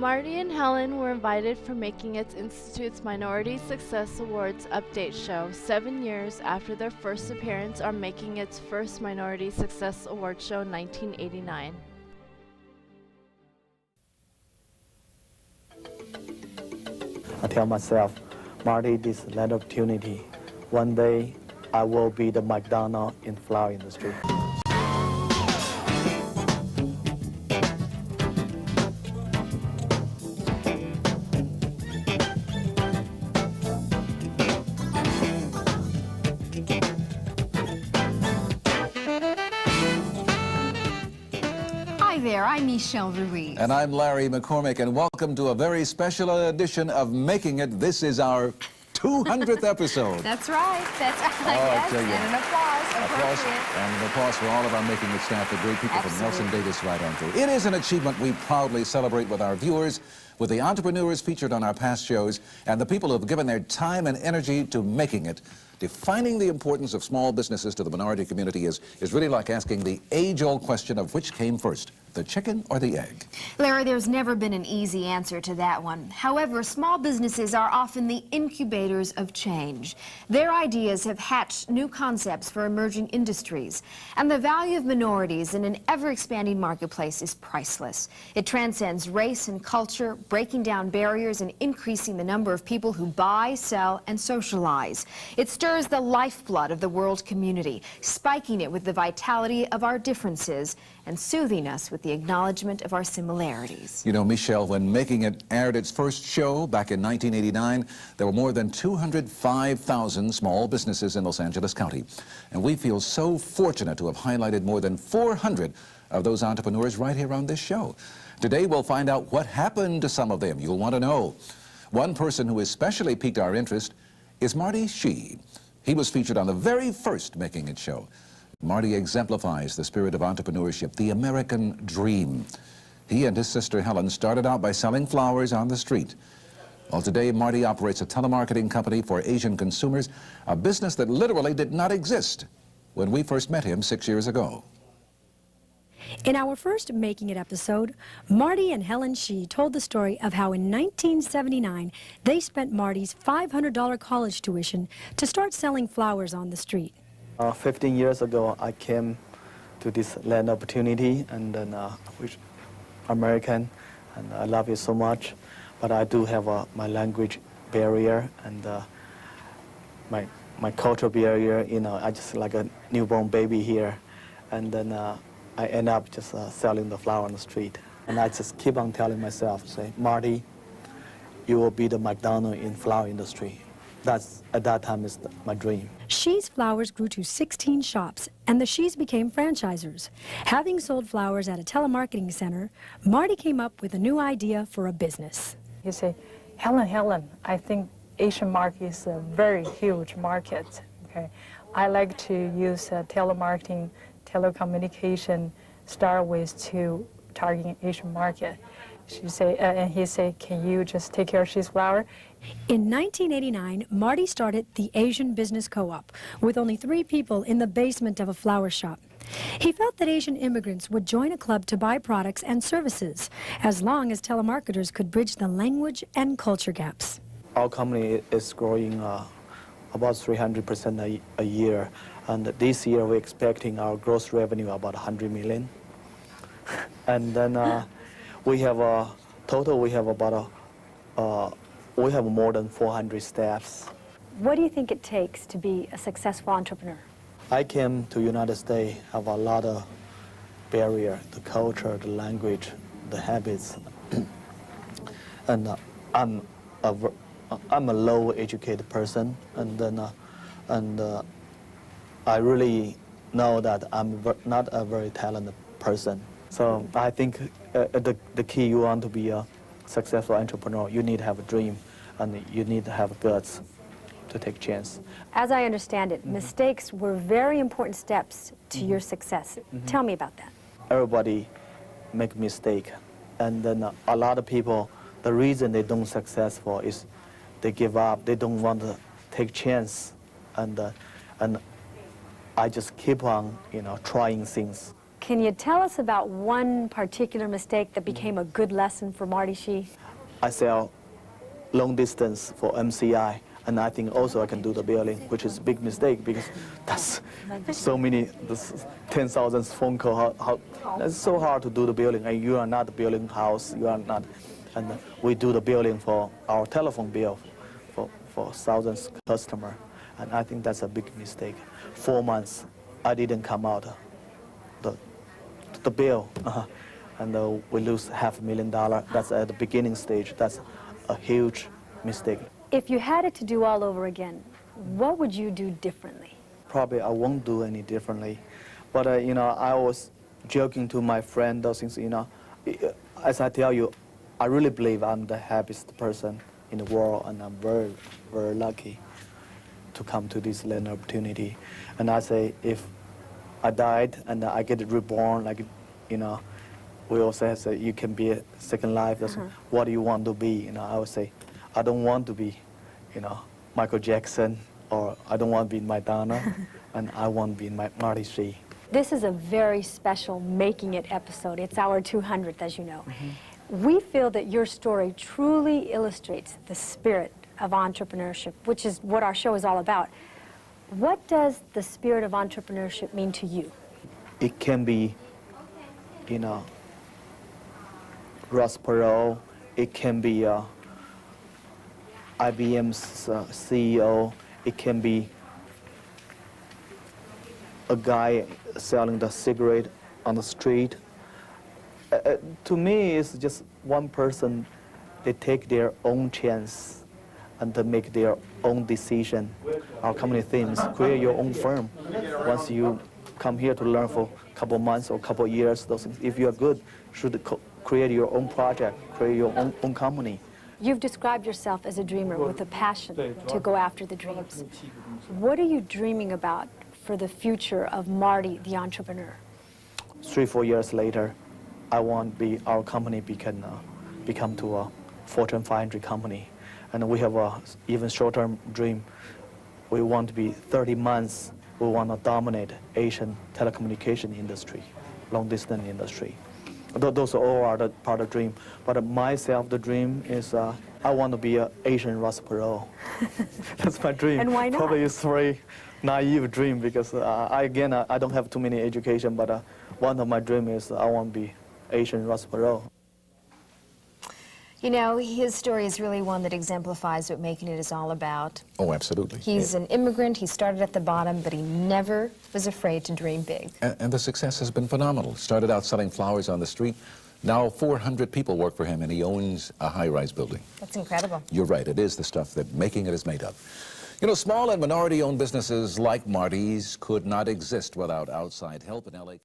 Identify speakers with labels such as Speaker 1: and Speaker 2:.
Speaker 1: Marty and Helen were invited for Making It Institute's Minority Success Awards update show 7 years after their first appearance on Making It's first Minority Success Award show in 1989.
Speaker 2: I tell myself, Marty, this is an opportunity. One day, I will be the McDonald's in flower industry.
Speaker 3: Hi there, I'm Michelle Ruiz.
Speaker 4: And I'm Larry McCormick, and welcome to a very special edition of Making It. This is our 200th episode.
Speaker 3: That's right. That's yes, and an applause.
Speaker 4: And an applause for all of our Making It staff, the great people from Nelson Davis right on through. It is an achievement we proudly celebrate with our viewers, with the entrepreneurs featured on our past shows, and the people who have given their time and energy to making it. Defining the importance of small businesses to the minority community is really like asking the age-old question of which came first, the chicken or the egg?
Speaker 3: Larry, there's never been an easy answer to that one. However, small businesses are often the incubators of change. Their ideas have hatched new concepts for emerging industries. And the value of minorities in an ever-expanding marketplace is priceless. It transcends race and culture, breaking down barriers and increasing the number of people who buy, sell, and socialize. It stirs the lifeblood of the world community, spiking it with the vitality of our differences and soothing us with the acknowledgement of our similarities.
Speaker 4: You know, Michelle, when Making It aired its first show back in 1989, there were more than 205,000 small businesses in Los Angeles County. And we feel so fortunate to have highlighted more than 400 of those entrepreneurs right here on this show. Today, we'll find out what happened to some of them. You'll want to know. One person who especially piqued our interest is Marty Shih. He was featured on the very first Making It show. Marty exemplifies the spirit of entrepreneurship, the American dream. He and his sister Helen started out by selling flowers on the street. Well, today Marty operates a telemarketing company for Asian consumers, a business that literally did not exist when we first met him 6 years ago.
Speaker 5: In our first Making It episode, Marty and Helen Shih told the story of how in 1979 they spent Marty's $500 college tuition to start selling flowers on the street.
Speaker 2: 15 years ago, I came to this land opportunity, and then which American, and I love it so much. But I do have my language barrier and my cultural barrier. You know, I just like a newborn baby here, and then I end up just selling the flower on the street. And I just keep on telling myself, say, Marty, you will be the McDonald's in flower industry. That's, at that time, is my dream.
Speaker 5: Shih's flowers grew to 16 shops, and the Shihs became franchisors. Having sold flowers at a telemarketing center, Marty came up with a new idea for a business.
Speaker 6: He said, Helen, I think Asian market is a very huge market. Okay, I like to use telemarketing, telecommunication, start with to targeting Asian market. She say, and he said, can you just take care of Shih's flower?
Speaker 5: In 1989, Marty started the Asian Business Co-op with only 3 people in the basement of a flower shop. He felt that Asian immigrants would join a club to buy products and services, as long as telemarketers could bridge the language and culture gaps.
Speaker 2: Our company is growing about 300% a year, and this year we're expecting our gross revenue about 100 million. And then we have a total, we have about we have more than 400 staffs.
Speaker 5: What do you think it takes to be a successful entrepreneur?
Speaker 2: I came to United States, have a lot of barrier, the culture, the language, the habits. And I'm a low educated person, and then I really know that I'm not a very talented person. So I think the key, you want to be a successful entrepreneur, you need to have a dream, and you need to have guts to take a chance.
Speaker 5: As I understand it, mistakes were very important steps to your success. Tell me about that.
Speaker 2: Everybody make mistake, and then a lot of people, the reason they don't successful is they give up, they don't want to take chance, and I just keep on, trying things.
Speaker 5: Can you tell us about one particular mistake that became a good lesson for Marty Shih?
Speaker 2: I sell long distance for MCI, and I think also I can do the building, which is a big mistake because that's so many, 10,000 phone call. That's so hard to do the building, and you are not building house, you are not, and we do the building for our telephone bill for thousands customer, and I think that's a big mistake. 4 months, I didn't come out the bill, and we lose $500,000. That's at the beginning stage. That's a huge mistake.
Speaker 5: If you had it to do all over again, what would you do differently?
Speaker 2: Probably I won't do any differently, but you know, I was joking to my friend those things. You know, as I tell you, I really believe I'm the happiest person in the world, and I'm very, very lucky to come to this land opportunity. And I say, if I died and I get reborn, like, you know, we also say you can be a second life. That's what do you want to be? You know, I would say, I don't want to be, you know, Michael Jackson, or I don't want to be Madonna, and I want to be Marty Shih.
Speaker 5: This is a very special Making It episode. It's our 200th, as you know. We feel that your story truly illustrates the spirit of entrepreneurship, which is what our show is all about. What does the spirit of entrepreneurship mean to you?
Speaker 2: It can be, you know, Ross Perot. It can be IBM's CEO. It can be a guy selling the cigarette on the street. To me, it's just one person. They take their own chance and to make their own decision. Our company theme is create your own firm. Once you come here to learn for a couple months or a couple years, those things, if you are good, you should create your own project, create your own company.
Speaker 5: You've described yourself as a dreamer with a passion to go after the dreams. What are you dreaming about for the future of Marty, the entrepreneur?
Speaker 2: 3-4 years later, I want our company become to a Fortune 500 company. And we have a even short-term dream. We want to be 30 months, we want to dominate Asian telecommunication industry, long-distance industry. Those all are the part of the dream. But myself, the dream is I want to be an Asian Ross Perot. That's my dream.
Speaker 5: And why not?
Speaker 2: Probably it's a very naive dream because I don't have too many education, but one of my dreams is I want to be Asian Ross Perot.
Speaker 3: You know, his story is really one that exemplifies what Making It is all about.
Speaker 4: Oh, absolutely.
Speaker 3: He's an immigrant. He started at the bottom, but he never was afraid to dream big.
Speaker 4: And the success has been phenomenal. Started out selling flowers on the street. Now 400 people work for him, and he owns a high-rise building.
Speaker 3: That's incredible.
Speaker 4: You're right. It is the stuff that Making It is made of. You know, small and minority-owned businesses like Marty's could not exist without outside help in L.A.